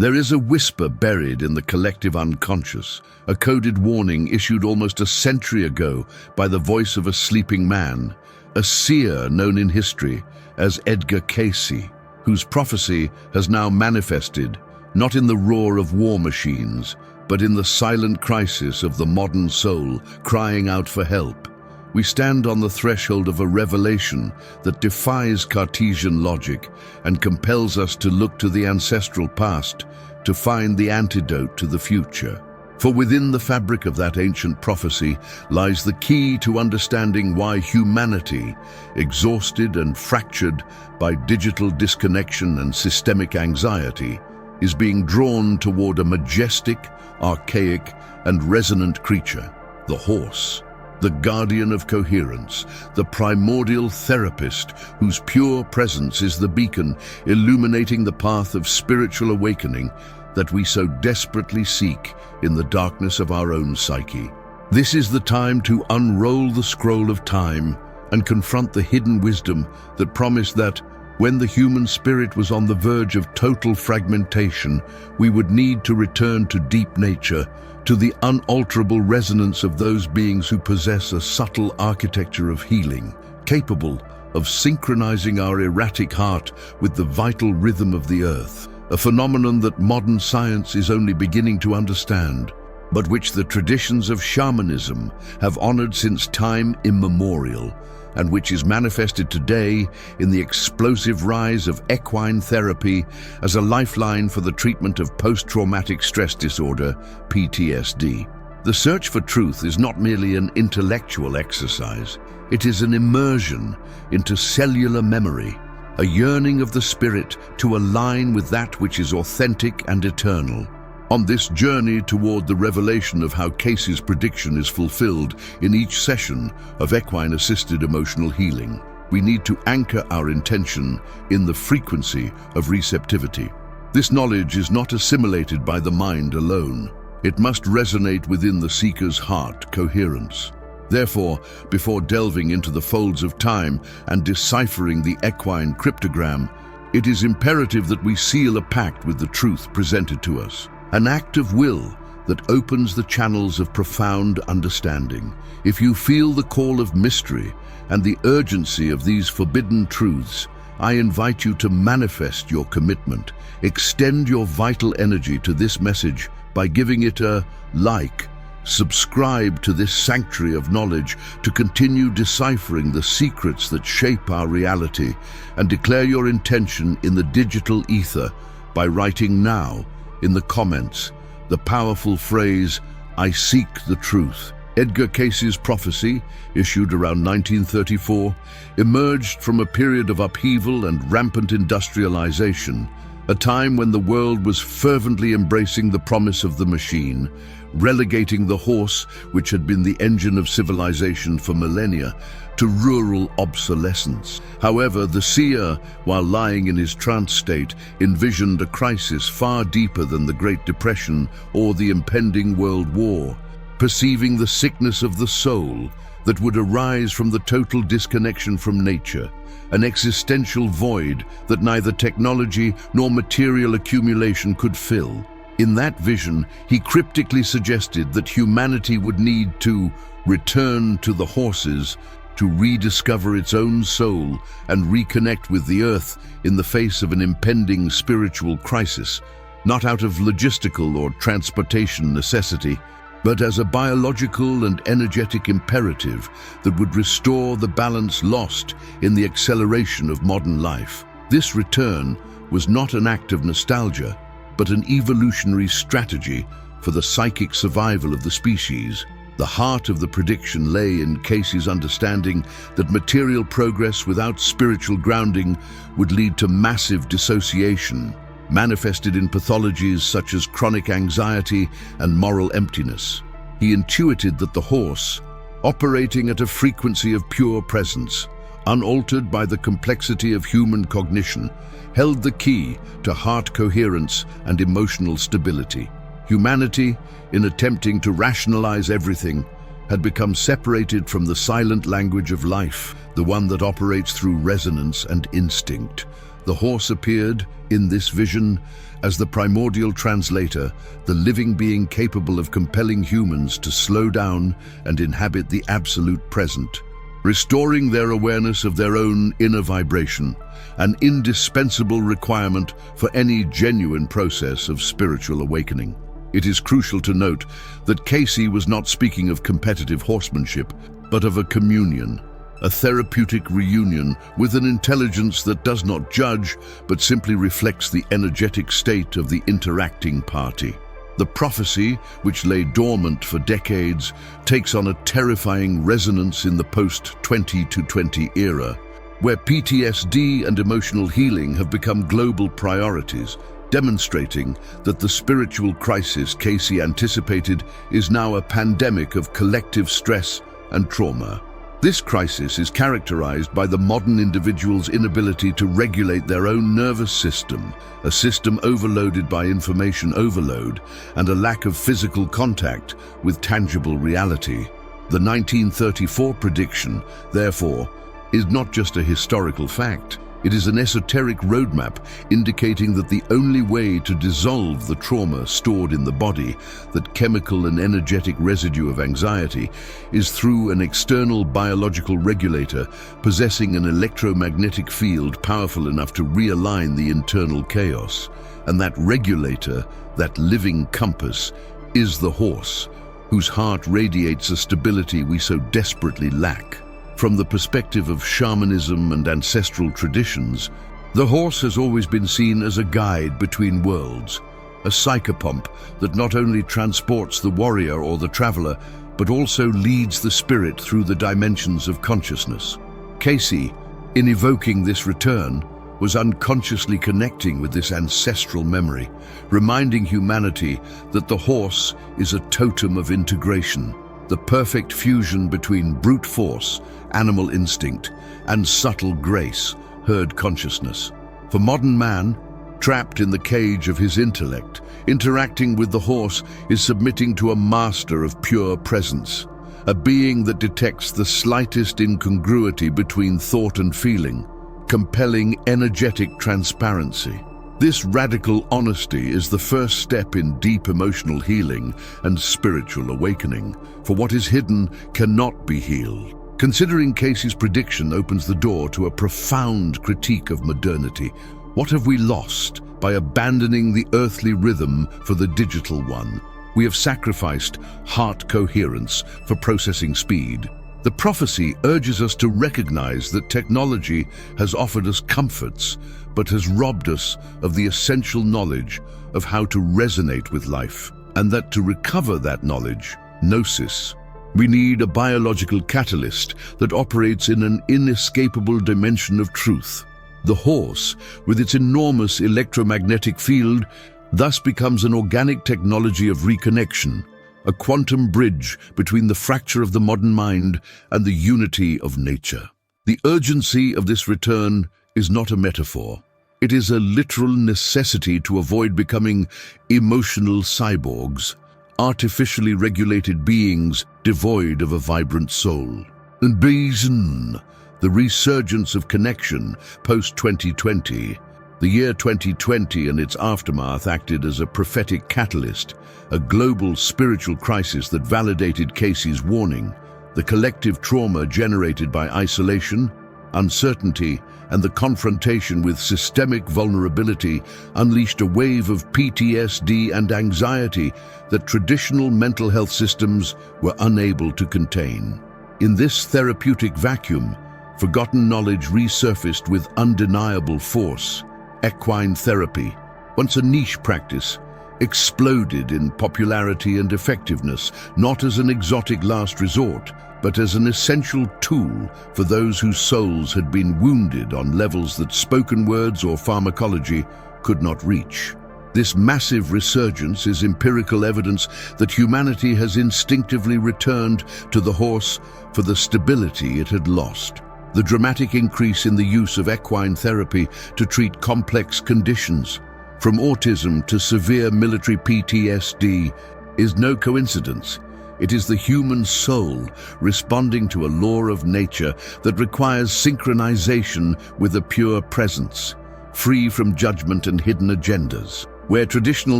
There is a whisper buried in the collective unconscious, a coded warning issued almost a century ago by the voice of a sleeping man, a seer known in history as Edgar Cayce, whose prophecy has now manifested, not in the roar of war machines, but in the silent crisis of the modern soul crying out for help. We stand on the threshold of a revelation that defies Cartesian logic and compels us to look to the ancestral past to find the antidote to the future. For within the fabric of that ancient prophecy lies the key to understanding why humanity, exhausted and fractured by digital disconnection and systemic anxiety, is being drawn toward a majestic, archaic, and resonant creature, the horse, the guardian of coherence, the primordial therapist whose pure presence is the beacon illuminating the path of spiritual awakening that we so desperately seek in the darkness of our own psyche. This is the time to unroll the scroll of time and confront the hidden wisdom that promised that, when the human spirit was on the verge of total fragmentation, we would need to return to deep nature, to the unalterable resonance of those beings who possess a subtle architecture of healing, capable of synchronizing our erratic heart with the vital rhythm of the earth, a phenomenon that modern science is only beginning to understand, but which the traditions of shamanism have honored since time immemorial, and which is manifested today in the explosive rise of equine therapy as a lifeline for the treatment of post-traumatic stress disorder, PTSD. The search for truth is not merely an intellectual exercise, it is an immersion into cellular memory, a yearning of the spirit to align with that which is authentic and eternal. On this journey toward the revelation of how Cayce's prediction is fulfilled in each session of equine-assisted emotional healing, we need to anchor our intention in the frequency of receptivity. This knowledge is not assimilated by the mind alone. It must resonate within the seeker's heart coherence. Therefore, before delving into the folds of time and deciphering the equine cryptogram, it is imperative that we seal a pact with the truth presented to us. An act of will that opens the channels of profound understanding. If you feel the call of mystery and the urgency of these forbidden truths, I invite you to manifest your commitment. Extend your vital energy to this message by giving it a like. Subscribe to this sanctuary of knowledge to continue deciphering the secrets that shape our reality, and declare your intention in the digital ether by writing now in the comments the powerful phrase, "I seek the truth." Edgar Cayce's prophecy, issued around 1934, emerged from a period of upheaval and rampant industrialization, a time when the world was fervently embracing the promise of the machine, relegating the horse, which had been the engine of civilization for millennia, to rural obsolescence. However, the seer, while lying in his trance state, envisioned a crisis far deeper than the Great Depression or the impending World War, perceiving the sickness of the soul that would arise from the total disconnection from nature, an existential void that neither technology nor material accumulation could fill. In that vision, he cryptically suggested that humanity would need to return to the horses to rediscover its own soul and reconnect with the earth in the face of an impending spiritual crisis, not out of logistical or transportation necessity, but as a biological and energetic imperative that would restore the balance lost in the acceleration of modern life. This return was not an act of nostalgia, but an evolutionary strategy for the psychic survival of the species. The heart of the prediction lay in Cayce's understanding that material progress without spiritual grounding would lead to massive dissociation, manifested in pathologies such as chronic anxiety and moral emptiness. He intuited that the horse, operating at a frequency of pure presence, unaltered by the complexity of human cognition, held the key to heart coherence and emotional stability. Humanity, in attempting to rationalize everything, had become separated from the silent language of life, the one that operates through resonance and instinct. The horse appeared, in this vision, as the primordial translator, the living being capable of compelling humans to slow down and inhabit the absolute present, restoring their awareness of their own inner vibration, an indispensable requirement for any genuine process of spiritual awakening. It is crucial to note that Cayce was not speaking of competitive horsemanship, but of a communion, a therapeutic reunion with an intelligence that does not judge, but simply reflects the energetic state of the interacting party. The prophecy, which lay dormant for decades, takes on a terrifying resonance in the post-2020 era, where PTSD and emotional healing have become global priorities, demonstrating that the spiritual crisis Cayce anticipated is now a pandemic of collective stress and trauma. This crisis is characterized by the modern individual's inability to regulate their own nervous system, a system overloaded by information overload, and a lack of physical contact with tangible reality. The 1934 prediction, therefore, is not just a historical fact. It is an esoteric roadmap indicating that the only way to dissolve the trauma stored in the body, that chemical and energetic residue of anxiety, is through an external biological regulator possessing an electromagnetic field powerful enough to realign the internal chaos. And that regulator, that living compass, is the horse, whose heart radiates a stability we so desperately lack. From the perspective of shamanism and ancestral traditions, the horse has always been seen as a guide between worlds, a psychopomp that not only transports the warrior or the traveler, but also leads the spirit through the dimensions of consciousness. Cayce, in evoking this return, was unconsciously connecting with this ancestral memory, reminding humanity that the horse is a totem of integration, the perfect fusion between brute force, animal instinct, and subtle grace, herd consciousness. For modern man, trapped in the cage of his intellect, interacting with the horse is submitting to a master of pure presence, a being that detects the slightest incongruity between thought and feeling, compelling energetic transparency. This radical honesty is the first step in deep emotional healing and spiritual awakening, for what is hidden cannot be healed. Considering Cayce's prediction opens the door to a profound critique of modernity. What have we lost by abandoning the earthly rhythm for the digital one? We have sacrificed heart coherence for processing speed. The prophecy urges us to recognize that technology has offered us comforts, but has robbed us of the essential knowledge of how to resonate with life, and that to recover that knowledge, gnosis, we need a biological catalyst that operates in an inescapable dimension of truth. The horse, with its enormous electromagnetic field, thus becomes an organic technology of reconnection, a quantum bridge between the fracture of the modern mind and the unity of nature. The urgency of this return is not a metaphor. It is a literal necessity to avoid becoming emotional cyborgs, artificially regulated beings devoid of a vibrant soul. And Bayesian, the resurgence of connection post-2020. The year 2020 and its aftermath acted as a prophetic catalyst, a global spiritual crisis that validated Cayce's warning. The collective trauma generated by isolation, uncertainty, and the confrontation with systemic vulnerability unleashed a wave of PTSD and anxiety that traditional mental health systems were unable to contain. In this therapeutic vacuum, forgotten knowledge resurfaced with undeniable force. Equine therapy, once a niche practice, exploded in popularity and effectiveness, not as an exotic last resort, but as an essential tool for those whose souls had been wounded on levels that spoken words or pharmacology could not reach. This massive resurgence is empirical evidence that humanity has instinctively returned to the horse for the stability it had lost. The dramatic increase in the use of equine therapy to treat complex conditions, from autism to severe military PTSD, is no coincidence. It is the human soul responding to a law of nature that requires synchronization with a pure presence. free from judgment and hidden agendas. Where traditional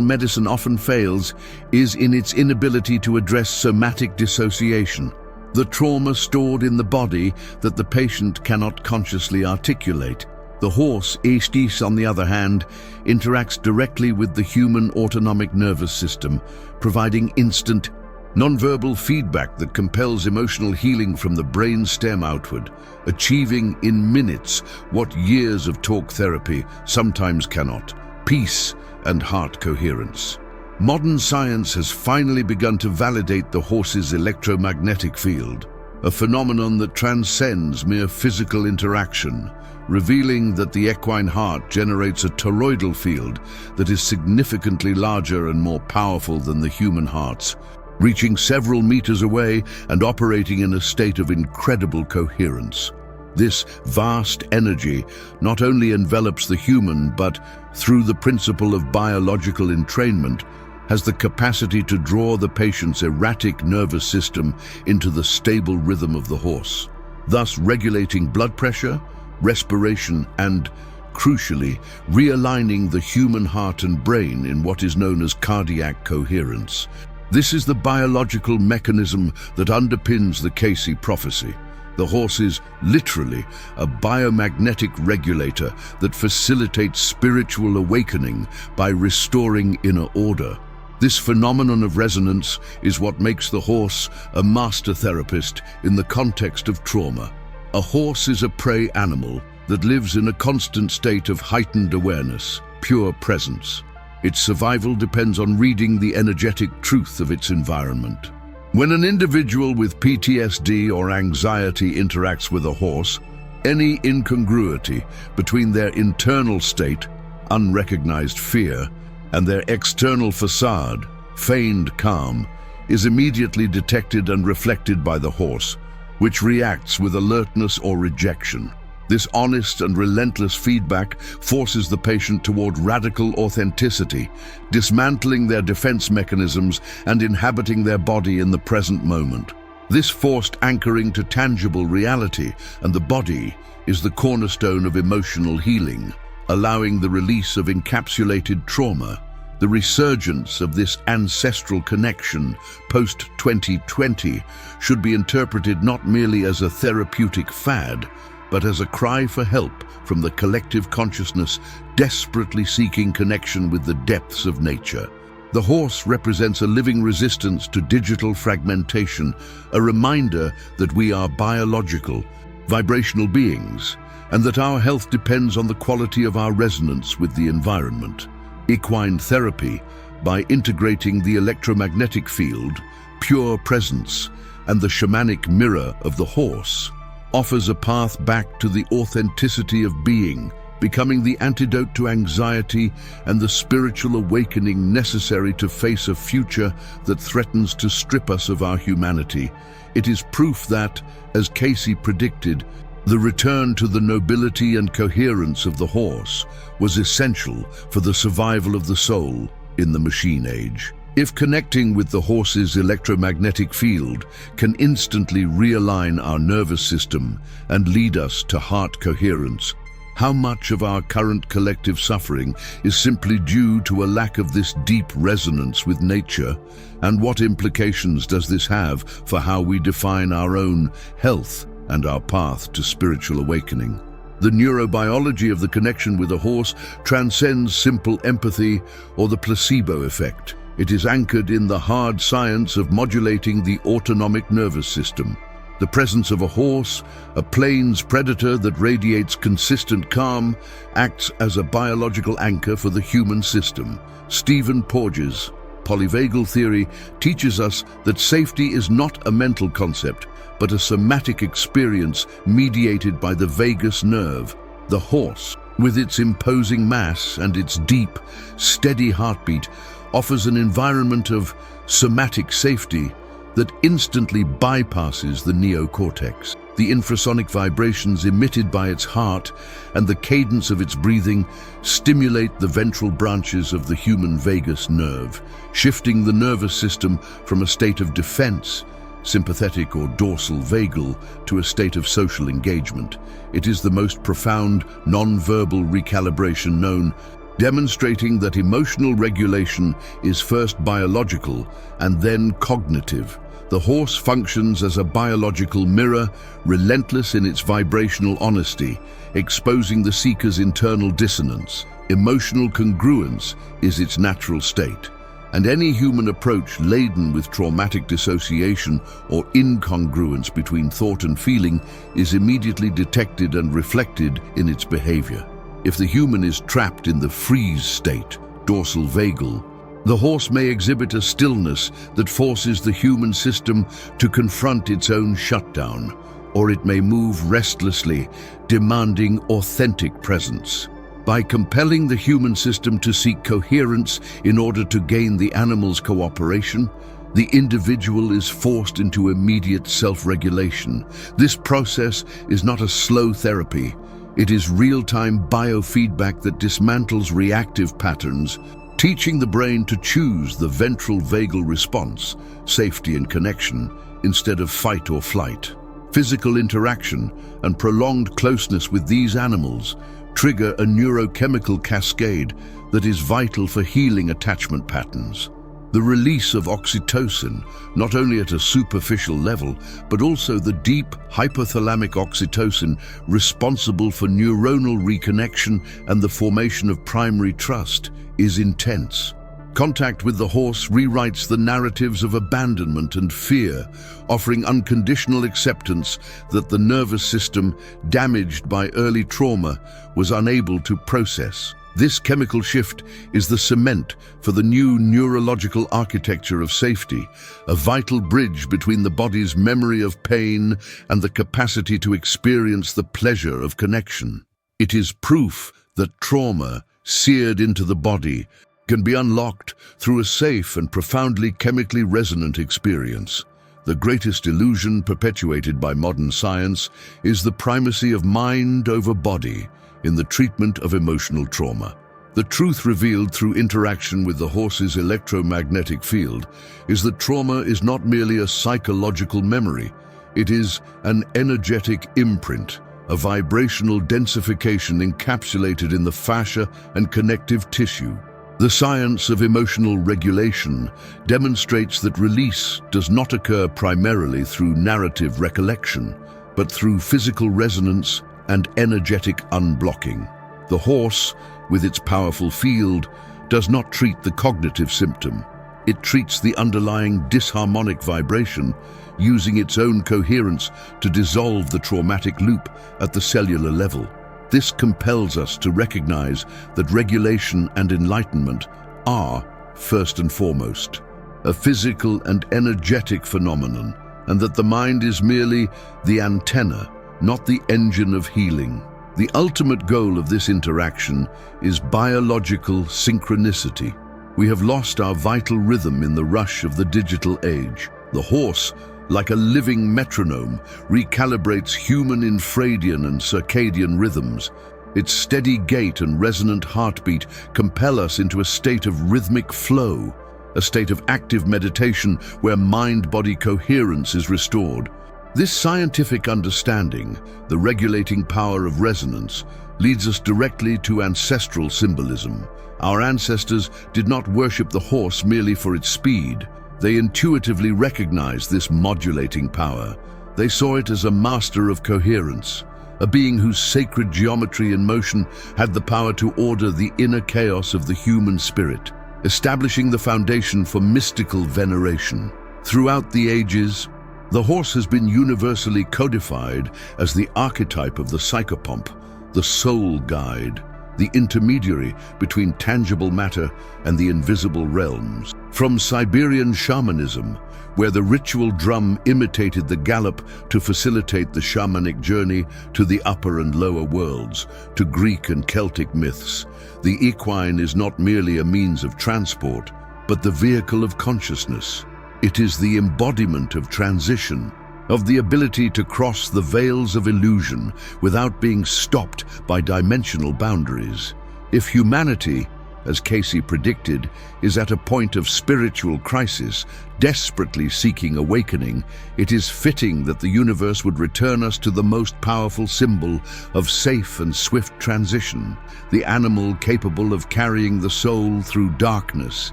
medicine often fails is in its inability to address somatic dissociation, the trauma stored in the body that the patient cannot consciously articulate. The horse, Cayce, on the other hand, interacts directly with the human autonomic nervous system, providing instant, nonverbal feedback that compels emotional healing from the brain stem outward, achieving in minutes what years of talk therapy sometimes cannot: peace and heart coherence. Modern science has finally begun to validate the horse's electromagnetic field, a phenomenon that transcends mere physical interaction, revealing that the equine heart generates a toroidal field that is significantly larger and more powerful than the human heart's, reaching several meters away and operating in a state of incredible coherence. This vast energy not only envelops the human, but, through the principle of biological entrainment, has the capacity to draw the patient's erratic nervous system into the stable rhythm of the horse, thus regulating blood pressure, respiration, and, crucially, realigning the human heart and brain in what is known as cardiac coherence. This is the biological mechanism that underpins the Cayce prophecy. The horse is literally a biomagnetic regulator that facilitates spiritual awakening by restoring inner order. This phenomenon of resonance is what makes the horse a master therapist in the context of trauma. A horse is a prey animal that lives in a constant state of heightened awareness, pure presence. Its survival depends on reading the energetic truth of its environment. When an individual with PTSD or anxiety interacts with a horse, any incongruity between their internal state, unrecognized fear, and their external facade, feigned calm, is immediately detected and reflected by the horse, which reacts with alertness or rejection. This honest and relentless feedback forces the patient toward radical authenticity, dismantling their defense mechanisms and inhabiting their body in the present moment. This forced anchoring to tangible reality and the body is the cornerstone of emotional healing, allowing the release of encapsulated trauma. The resurgence of this ancestral connection post-2020 should be interpreted not merely as a therapeutic fad, but as a cry for help from the collective consciousness desperately seeking connection with the depths of nature. The horse represents a living resistance to digital fragmentation, a reminder that we are biological, vibrational beings, and that our health depends on the quality of our resonance with the environment. Equine therapy, by integrating the electromagnetic field, pure presence, and the shamanic mirror of the horse, offers a path back to the authenticity of being, becoming the antidote to anxiety and the spiritual awakening necessary to face a future that threatens to strip us of our humanity. It is proof that, as Cayce predicted, the return to the nobility and coherence of the horse was essential for the survival of the soul in the machine age. If connecting with the horse's electromagnetic field can instantly realign our nervous system and lead us to heart coherence, how much of our current collective suffering is simply due to a lack of this deep resonance with nature? And what implications does this have for how we define our own health and our path to spiritual awakening? The neurobiology of the connection with a horse transcends simple empathy or the placebo effect. It is anchored in the hard science of modulating the autonomic nervous system. The presence of a horse, a plains predator that radiates consistent calm, acts as a biological anchor for the human system. Stephen Porges' polyvagal theory teaches us that safety is not a mental concept, but a somatic experience mediated by the vagus nerve. The horse, with its imposing mass and its deep, steady heartbeat, offers an environment of somatic safety that instantly bypasses the neocortex. The infrasonic vibrations emitted by its heart and the cadence of its breathing stimulate the ventral branches of the human vagus nerve, shifting the nervous system from a state of defense sympathetic or dorsal vagal, to a state of social engagement. It is the most profound non-verbal recalibration known, demonstrating that emotional regulation is first biological and then cognitive. The horse functions as a biological mirror, relentless in its vibrational honesty, exposing the seeker's internal dissonance. Emotional congruence is its natural state, and any human approach laden with traumatic dissociation or incongruence between thought and feeling is immediately detected and reflected in its behavior. If the human is trapped in the freeze state, dorsal vagal, the horse may exhibit a stillness that forces the human system to confront its own shutdown, or it may move restlessly, demanding authentic presence. By compelling the human system to seek coherence in order to gain the animal's cooperation, the individual is forced into immediate self-regulation. This process is not a slow therapy. It is real-time biofeedback that dismantles reactive patterns, teaching the brain to choose the ventral vagal response, safety and connection, instead of fight or flight. Physical interaction and prolonged closeness with these animals trigger a neurochemical cascade that is vital for healing attachment patterns. The release of oxytocin, not only at a superficial level, but also the deep hypothalamic oxytocin responsible for neuronal reconnection and the formation of primary trust, is intense. Contact with the horse rewrites the narratives of abandonment and fear, offering unconditional acceptance that the nervous system, damaged by early trauma, was unable to process. This chemical shift is the cement for the new neurological architecture of safety, a vital bridge between the body's memory of pain and the capacity to experience the pleasure of connection. It is proof that trauma, seared into the body, can be unlocked through a safe and profoundly chemically resonant experience. The greatest illusion perpetuated by modern science is the primacy of mind over body in the treatment of emotional trauma. The truth revealed through interaction with the horse's electromagnetic field is that trauma is not merely a psychological memory, it is an energetic imprint, a vibrational densification encapsulated in the fascia and connective tissue. The science of emotional regulation demonstrates that release does not occur primarily through narrative recollection, but through physical resonance and energetic unblocking. The horse, with its powerful field, does not treat the cognitive symptom. It treats the underlying disharmonic vibration, using its own coherence to dissolve the traumatic loop at the cellular level. This compels us to recognize that regulation and enlightenment are, first and foremost, a physical and energetic phenomenon, and that the mind is merely the antenna, not the engine of healing. The ultimate goal of this interaction is biological synchronicity. We have lost our vital rhythm in the rush of the digital age. The horse, like a living metronome, recalibrates human infradian and circadian rhythms. Its steady gait and resonant heartbeat compel us into a state of rhythmic flow, a state of active meditation where mind-body coherence is restored. This scientific understanding, the regulating power of resonance, leads us directly to ancestral symbolism. Our ancestors did not worship the horse merely for its speed. They intuitively recognized this modulating power. They saw it as a master of coherence, a being whose sacred geometry and motion had the power to order the inner chaos of the human spirit, establishing the foundation for mystical veneration. Throughout the ages, the horse has been universally codified as the archetype of the psychopomp, the soul guide, the intermediary between tangible matter and the invisible realms. From Siberian shamanism, where the ritual drum imitated the gallop to facilitate the shamanic journey to the upper and lower worlds, to Greek and Celtic myths, the equine is not merely a means of transport, but the vehicle of consciousness. It is the embodiment of transition, of the ability to cross the veils of illusion without being stopped by dimensional boundaries. If humanity, as Cayce predicted, is at a point of spiritual crisis, desperately seeking awakening, it is fitting that the universe would return us to the most powerful symbol of safe and swift transition, the animal capable of carrying the soul through darkness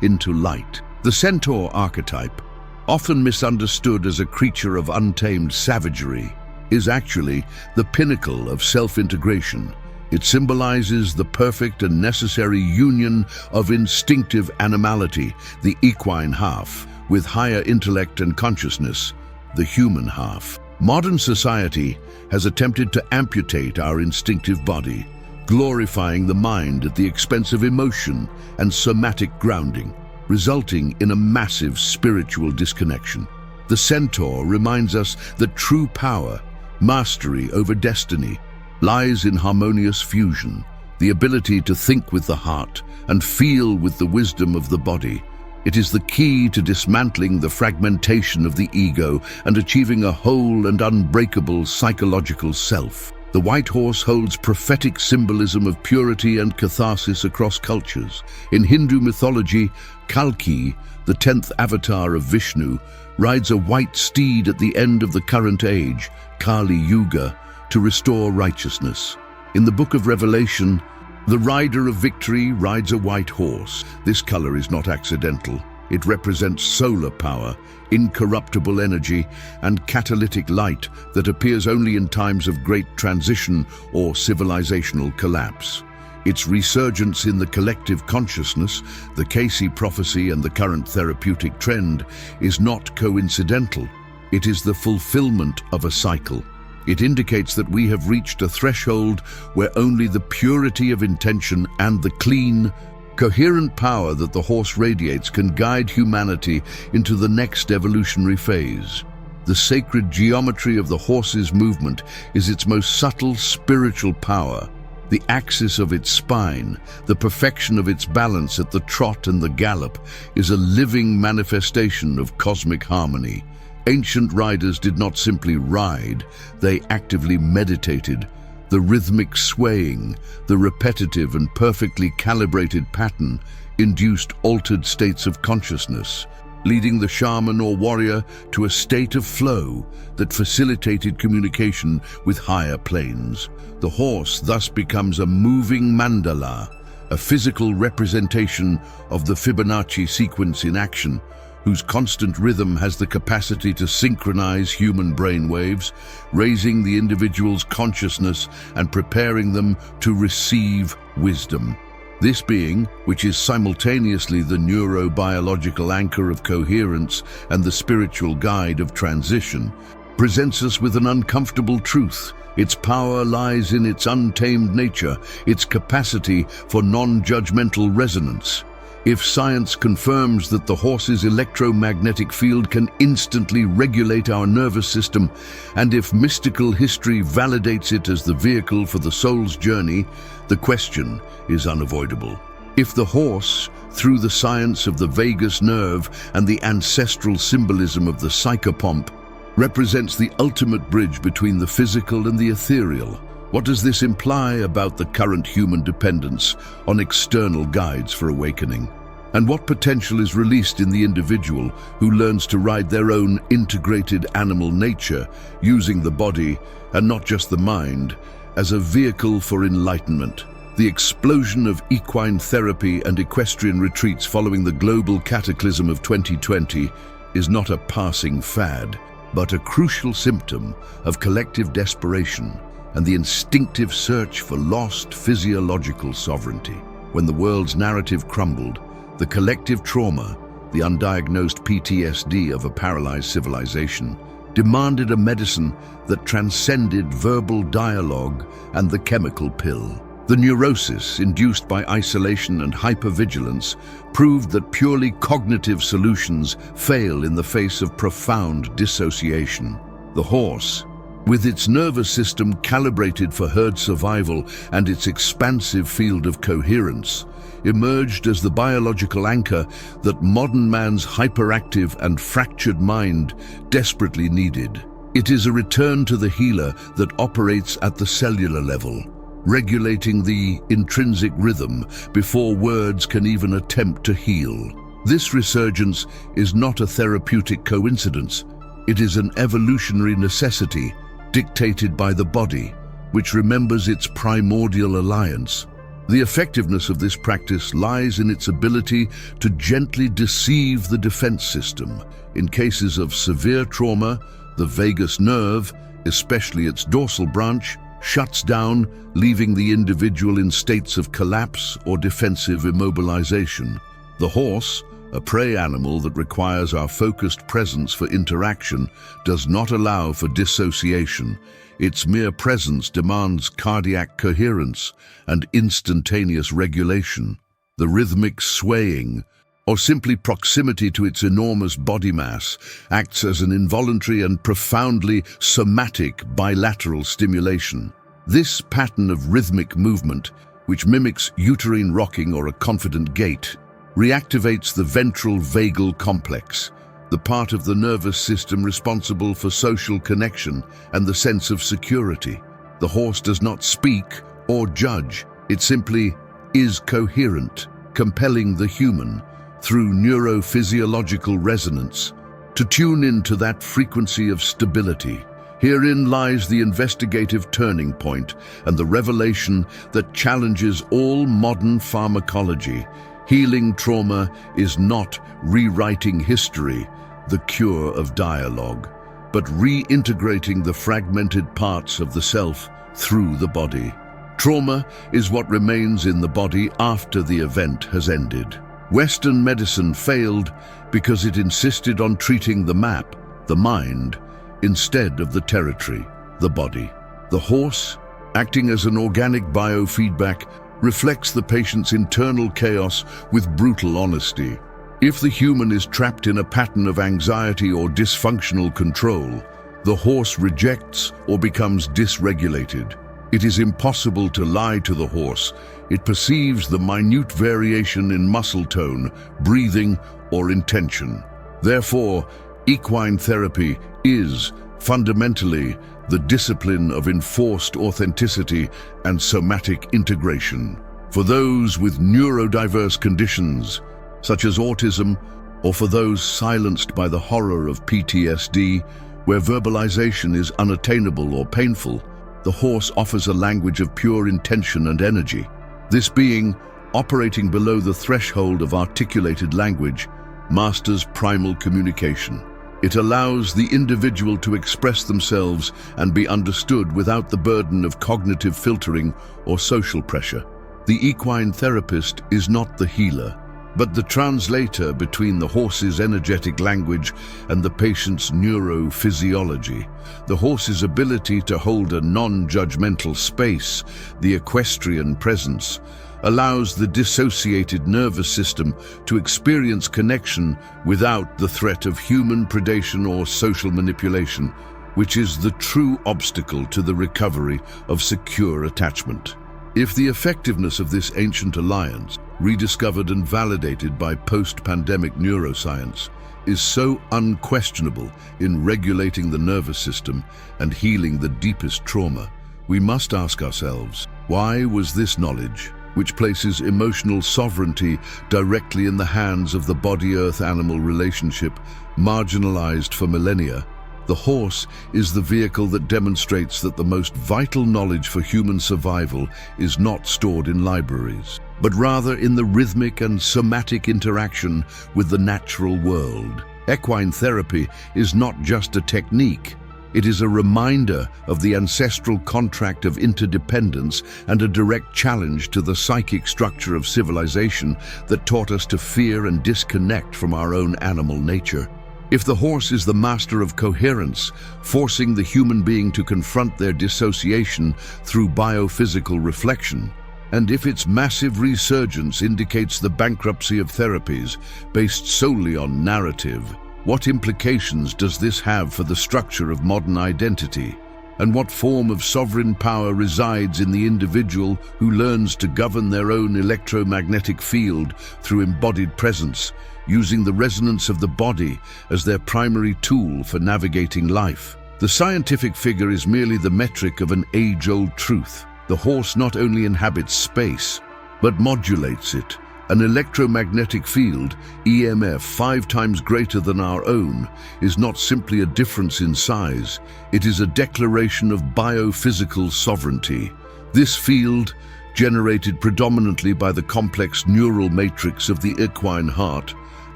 into light. The centaur archetype, often misunderstood as a creature of untamed savagery, is actually the pinnacle of self-integration. It symbolizes the perfect and necessary union of instinctive animality, the equine half, with higher intellect and consciousness, the human half. Modern society has attempted to amputate our instinctive body, glorifying the mind at the expense of emotion and somatic grounding, resulting in a massive spiritual disconnection. The centaur reminds us that true power, mastery over destiny, lies in harmonious fusion, the ability to think with the heart and feel with the wisdom of the body. It is the key to dismantling the fragmentation of the ego and achieving a whole and unbreakable psychological self. The white horse holds prophetic symbolism of purity and catharsis across cultures. In Hindu mythology, Cayce, the 10th avatar of Vishnu, rides a white steed at the end of the current age, Kali Yuga, to restore righteousness. In the Book of Revelation, the rider of victory rides a white horse. This color is not accidental. It represents solar power, incorruptible energy, and catalytic light that appears only in times of great transition or civilizational collapse. Its resurgence in the collective consciousness, the Cayce prophecy and the current therapeutic trend, is not coincidental. It is the fulfillment of a cycle. It indicates that we have reached a threshold where only the purity of intention and the clean, coherent power that the horse radiates can guide humanity into the next evolutionary phase. The sacred geometry of the horse's movement is its most subtle spiritual power. The axis of its spine, the perfection of its balance at the trot and the gallop, is a living manifestation of cosmic harmony. Ancient riders did not simply ride, they actively meditated. The rhythmic swaying, the repetitive and perfectly calibrated pattern induced altered states of consciousness, leading the shaman or warrior to a state of flow that facilitated communication with higher planes. The horse thus becomes a moving mandala, a physical representation of the Fibonacci sequence in action, whose constant rhythm has the capacity to synchronize human brainwaves, raising the individual's consciousness and preparing them to receive wisdom. This being, which is simultaneously the neurobiological anchor of coherence and the spiritual guide of transition, presents us with an uncomfortable truth. Its power lies in its untamed nature, its capacity for non-judgmental resonance. If science confirms that the horse's electromagnetic field can instantly regulate our nervous system, and if mystical history validates it as the vehicle for the soul's journey, the question is unavoidable. If the horse, through the science of the vagus nerve and the ancestral symbolism of the psychopomp, represents the ultimate bridge between the physical and the ethereal, what does this imply about the current human dependence on external guides for awakening? And what potential is released in the individual who learns to ride their own integrated animal nature, using the body, and not just the mind, as a vehicle for enlightenment? The explosion of equine therapy and equestrian retreats following the global cataclysm of 2020 is not a passing fad, but a crucial symptom of collective desperation and the instinctive search for lost physiological sovereignty. When the world's narrative crumbled, the collective trauma, the undiagnosed PTSD of a paralyzed civilization, demanded a medicine that transcended verbal dialogue and the chemical pill. The neurosis induced by isolation and hypervigilance proved that purely cognitive solutions fail in the face of profound dissociation. The horse, with its nervous system calibrated for herd survival and its expansive field of coherence, emerged as the biological anchor that modern man's hyperactive and fractured mind desperately needed. It is a return to the healer that operates at the cellular level, regulating the intrinsic rhythm before words can even attempt to heal. This resurgence is not a therapeutic coincidence. It is an evolutionary necessity dictated by the body, which remembers its primordial alliance. The effectiveness of this practice lies in its ability to gently deceive the defense system. In cases of severe trauma, the vagus nerve, especially its dorsal branch, shuts down, leaving the individual in states of collapse or defensive immobilization. The horse, a prey animal that requires our focused presence for interaction, does not allow for dissociation. Its mere presence demands cardiac coherence and instantaneous regulation. The rhythmic swaying, or simply proximity to its enormous body mass, acts as an involuntary and profoundly somatic bilateral stimulation. This pattern of rhythmic movement, which mimics uterine rocking or a confident gait, reactivates the ventral vagal complex, the part of the nervous system responsible for social connection and the sense of security. The horse does not speak or judge. It simply is coherent, compelling the human, through neurophysiological resonance, to tune into that frequency of stability. Herein lies the investigative turning point and the revelation that challenges all modern pharmacology. Healing trauma is not rewriting history, the cure of dialogue, but reintegrating the fragmented parts of the self through the body. Trauma is what remains in the body after the event has ended. Western medicine failed because it insisted on treating the map, the mind, instead of the territory, the body. The horse, acting as an organic biofeedback, reflects the patient's internal chaos with brutal honesty. If the human is trapped in a pattern of anxiety or dysfunctional control, the horse rejects or becomes dysregulated. It is impossible to lie to the horse. It perceives the minute variation in muscle tone, breathing, or intention. Therefore, equine therapy is, fundamentally, the discipline of enforced authenticity and somatic integration. For those with neurodiverse conditions, such as autism, or for those silenced by the horror of PTSD, where verbalization is unattainable or painful, the horse offers a language of pure intention and energy. This being, operating below the threshold of articulated language, masters primal communication. It allows the individual to express themselves and be understood without the burden of cognitive filtering or social pressure. The equine therapist is not the healer, but the translator between the horse's energetic language and the patient's neurophysiology. The horse's ability to hold a non-judgmental space, the equestrian presence, allows the dissociated nervous system to experience connection without the threat of human predation or social manipulation, which is the true obstacle to the recovery of secure attachment. If the effectiveness of this ancient alliance, rediscovered and validated by post-pandemic neuroscience, is so unquestionable in regulating the nervous system and healing the deepest trauma, we must ask ourselves, why was this knowledge, which places emotional sovereignty directly in the hands of the body-earth-animal relationship, marginalized for millennia? The horse is the vehicle that demonstrates that the most vital knowledge for human survival is not stored in libraries, but rather in the rhythmic and somatic interaction with the natural world. Equine therapy is not just a technique. It is a reminder of the ancestral contract of interdependence and a direct challenge to the psychic structure of civilization that taught us to fear and disconnect from our own animal nature. If the horse is the master of coherence, forcing the human being to confront their dissociation through biophysical reflection, and if its massive resurgence indicates the bankruptcy of therapies based solely on narrative, what implications does this have for the structure of modern identity? And what form of sovereign power resides in the individual who learns to govern their own electromagnetic field through embodied presence, using the resonance of the body as their primary tool for navigating life? The scientific figure is merely the metric of an age-old truth. The horse not only inhabits space, but modulates it. An electromagnetic field, EMF, 5 times greater than our own, is not simply a difference in size. It is a declaration of biophysical sovereignty. This field, generated predominantly by the complex neural matrix of the equine heart,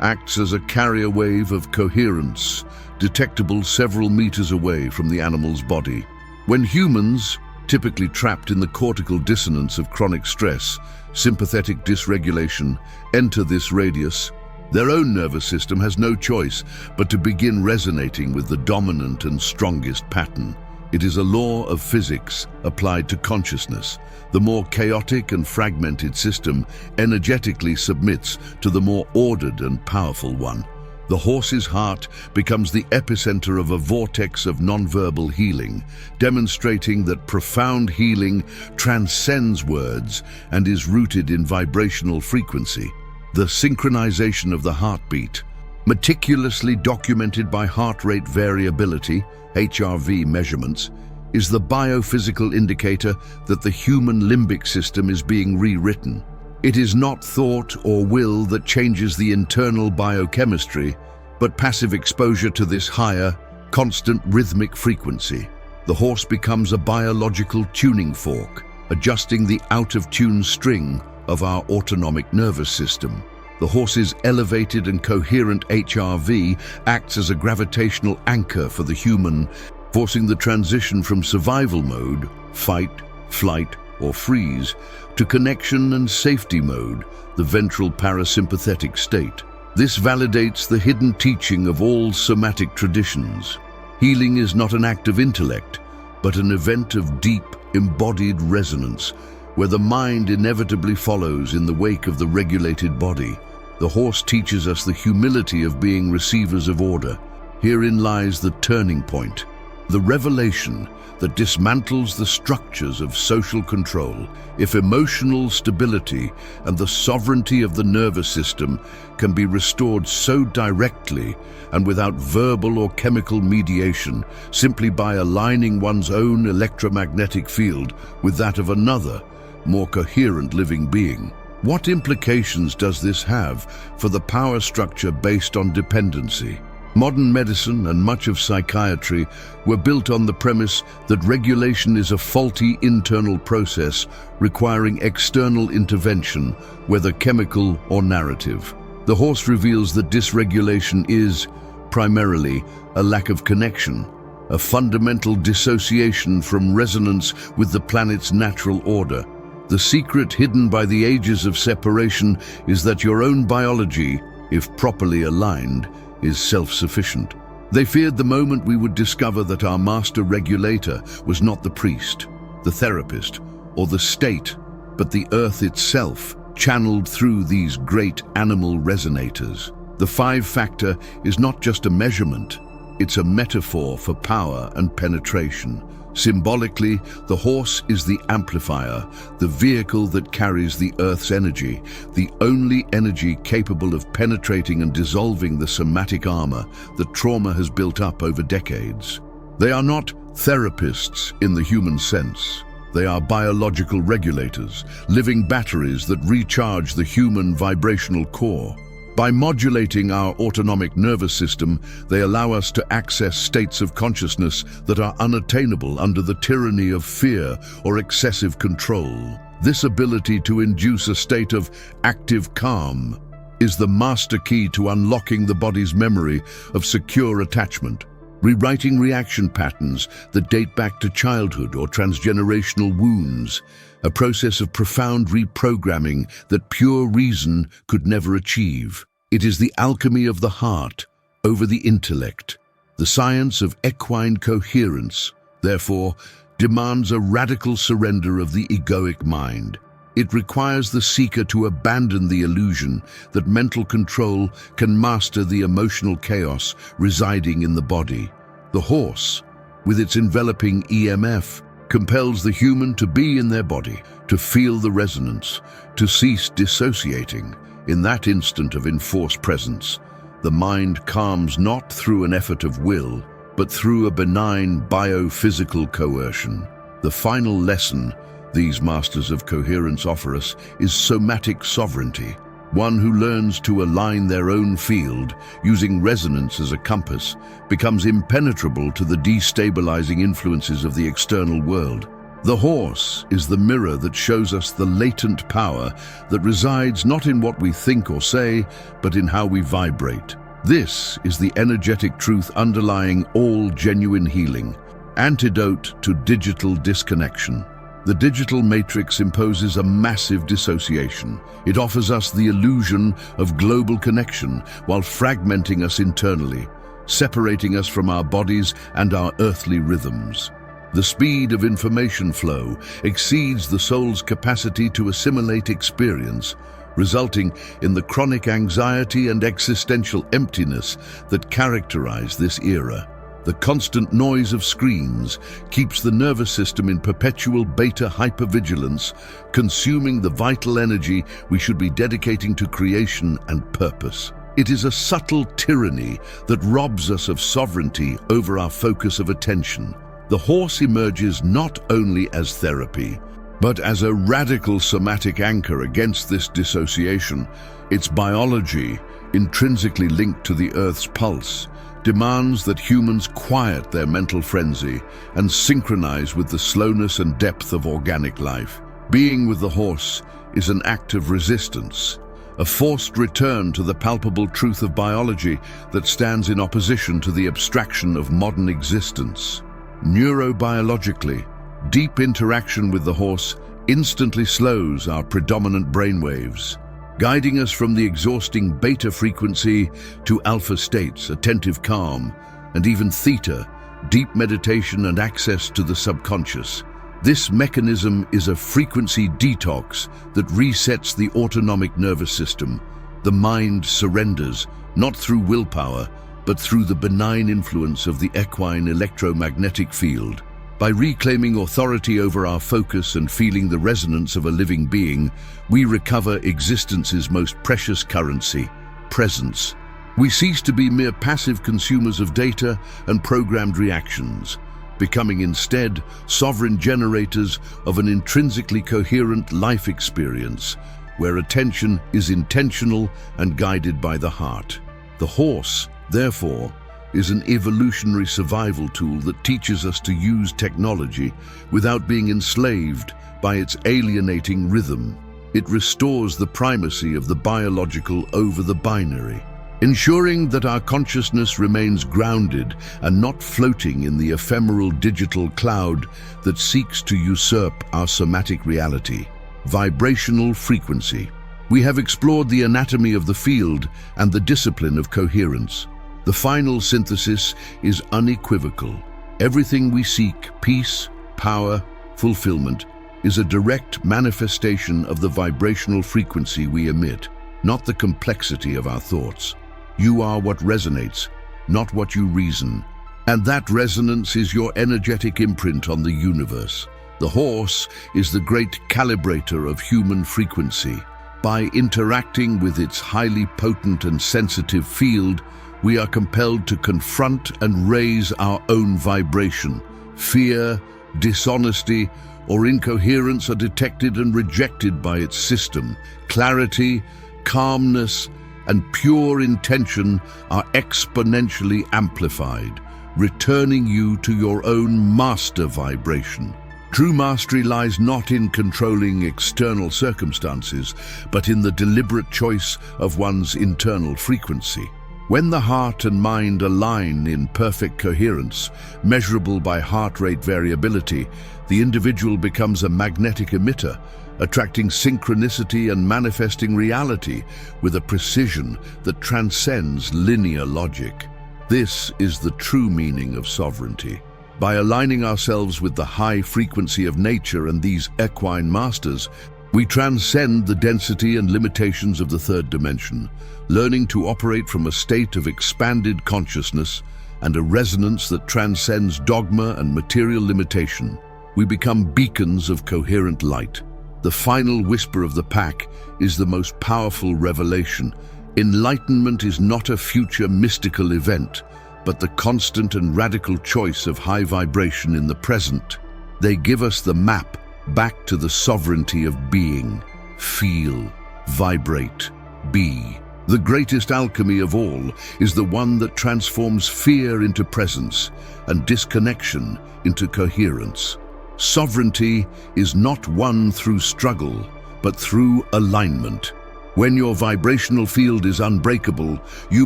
acts as a carrier wave of coherence, detectable several meters away from the animal's body. When humans, typically trapped in the cortical dissonance of chronic stress, sympathetic dysregulation, enter this radius, their own nervous system has no choice but to begin resonating with the dominant and strongest pattern. It is a law of physics applied to consciousness. The more chaotic and fragmented system energetically submits to the more ordered and powerful one. The horse's heart becomes the epicenter of a vortex of nonverbal healing, demonstrating that profound healing transcends words and is rooted in vibrational frequency. The synchronization of the heartbeat, meticulously documented by heart rate variability, HRV measurements, is the biophysical indicator that the human limbic system is being rewritten. It is not thought or will that changes the internal biochemistry, but passive exposure to this higher, constant rhythmic frequency. The horse becomes a biological tuning fork, adjusting the out-of-tune string of our autonomic nervous system. The horse's elevated and coherent HRV acts as a gravitational anchor for the human, forcing the transition from survival mode, fight, flight, or freeze, to connection and safety mode, the ventral parasympathetic state. This validates the hidden teaching of all somatic traditions. Healing is not an act of intellect, but an event of deep, embodied resonance, where the mind inevitably follows in the wake of the regulated body. The horse teaches us the humility of being receivers of order. Herein lies the turning point, the revelation that dismantles the structures of social control. If emotional stability and the sovereignty of the nervous system can be restored so directly and without verbal or chemical mediation, simply by aligning one's own electromagnetic field with that of another, more coherent living being, what implications does this have for the power structure based on dependency? Modern medicine and much of psychiatry were built on the premise that regulation is a faulty internal process requiring external intervention, whether chemical or narrative. The horse reveals that dysregulation is, primarily, a lack of connection, a fundamental dissociation from resonance with the planet's natural order. The secret hidden by the ages of separation is that your own biology, if properly aligned, is self-sufficient. They feared the moment we would discover that our master regulator was not the priest, the therapist, or the state, but the earth itself, channeled through these great animal resonators. The 5-factor is not just a measurement, it's a metaphor for power and penetration. Symbolically, the horse is the amplifier, the vehicle that carries the Earth's energy, the only energy capable of penetrating and dissolving the somatic armor that trauma has built up over decades. They are not therapists in the human sense. They are biological regulators, living batteries that recharge the human vibrational core. By modulating our autonomic nervous system, they allow us to access states of consciousness that are unattainable under the tyranny of fear or excessive control. This ability to induce a state of active calm is the master key to unlocking the body's memory of secure attachment, rewriting reaction patterns that date back to childhood or transgenerational wounds, a process of profound reprogramming that pure reason could never achieve. It is the alchemy of the heart over the intellect. The science of equine coherence, therefore, demands a radical surrender of the egoic mind. It requires the seeker to abandon the illusion that mental control can master the emotional chaos residing in the body. The horse, with its enveloping EMF, compels the human to be in their body, to feel the resonance, to cease dissociating. In that instant of enforced presence, the mind calms not through an effort of will, but through a benign biophysical coercion. The final lesson, these masters of coherence offer us is somatic sovereignty, one who learns to align their own field, using resonance as a compass, becomes impenetrable to the destabilizing influences of the external world. The horse is the mirror that shows us the latent power that resides not in what we think or say, but in how we vibrate. This is the energetic truth underlying all genuine healing, antidote to digital disconnection. The digital matrix imposes a massive dissociation. It offers us the illusion of global connection while fragmenting us internally, separating us from our bodies and our earthly rhythms. The speed of information flow exceeds the soul's capacity to assimilate experience, resulting in the chronic anxiety and existential emptiness that characterize this era. The constant noise of screens keeps the nervous system in perpetual beta hypervigilance, consuming the vital energy we should be dedicating to creation and purpose. It is a subtle tyranny that robs us of sovereignty over our focus of attention. The horse emerges not only as therapy, but as a radical somatic anchor against this dissociation. Its biology, intrinsically linked to the Earth's pulse, demands that humans quiet their mental frenzy and synchronize with the slowness and depth of organic life. Being with the horse is an act of resistance, a forced return to the palpable truth of biology that stands in opposition to the abstraction of modern existence. Neurobiologically, deep interaction with the horse instantly slows our predominant brainwaves, guiding us from the exhausting beta frequency to alpha states, attentive calm, and even theta, deep meditation and access to the subconscious. This mechanism is a frequency detox that resets the autonomic nervous system. The mind surrenders, not through willpower, but through the benign influence of the equine electromagnetic field. By reclaiming authority over our focus and feeling the resonance of a living being, we recover existence's most precious currency, presence. We cease to be mere passive consumers of data and programmed reactions, becoming instead sovereign generators of an intrinsically coherent life experience, where attention is intentional and guided by the heart. The horse, therefore, is an evolutionary survival tool that teaches us to use technology without being enslaved by its alienating rhythm. It restores the primacy of the biological over the binary, ensuring that our consciousness remains grounded and not floating in the ephemeral digital cloud that seeks to usurp our somatic reality. Vibrational frequency. We have explored the anatomy of the field and the discipline of coherence. The final synthesis is unequivocal. Everything we seek, peace, power, fulfillment, is a direct manifestation of the vibrational frequency we emit, not the complexity of our thoughts. You are what resonates, not what you reason. And that resonance is your energetic imprint on the universe. The horse is the great calibrator of human frequency. By interacting with its highly potent and sensitive field, we are compelled to confront and raise our own vibration. Fear, dishonesty, or incoherence are detected and rejected by its system. Clarity, calmness, and pure intention are exponentially amplified, returning you to your own master vibration. True mastery lies not in controlling external circumstances, but in the deliberate choice of one's internal frequency. When the heart and mind align in perfect coherence, measurable by heart rate variability, the individual becomes a magnetic emitter, attracting synchronicity and manifesting reality with a precision that transcends linear logic. This is the true meaning of sovereignty. By aligning ourselves with the high frequency of nature and these equine masters, we transcend the density and limitations of the third dimension, learning to operate from a state of expanded consciousness and a resonance that transcends dogma and material limitation. We become beacons of coherent light. The final whisper of the pack is the most powerful revelation. Enlightenment is not a future mystical event, but the constant and radical choice of high vibration in the present. They give us the map, back to the sovereignty of being. Feel, vibrate, be. The greatest alchemy of all is the one that transforms fear into presence and disconnection into coherence. Sovereignty is not won through struggle, but through alignment. When your vibrational field is unbreakable, you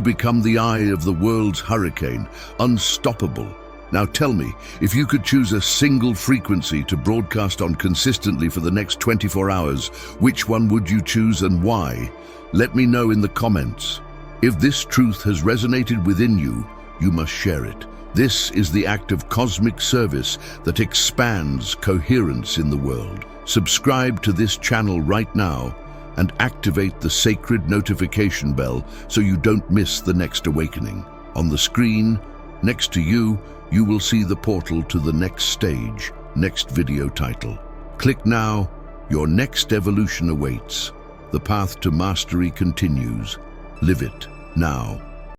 become the eye of the world's hurricane, unstoppable. Now tell me, if you could choose a single frequency to broadcast on consistently for the next 24 hours, which one would you choose and why? Let me know in the comments. If this truth has resonated within you, you must share it. This is the act of cosmic service that expands coherence in the world. Subscribe to this channel right now and activate the sacred notification bell so you don't miss the next awakening. On the screen, next to you, you will see the portal to the next stage, next video title. Click now, your next evolution awaits. The path to mastery continues. Live it now.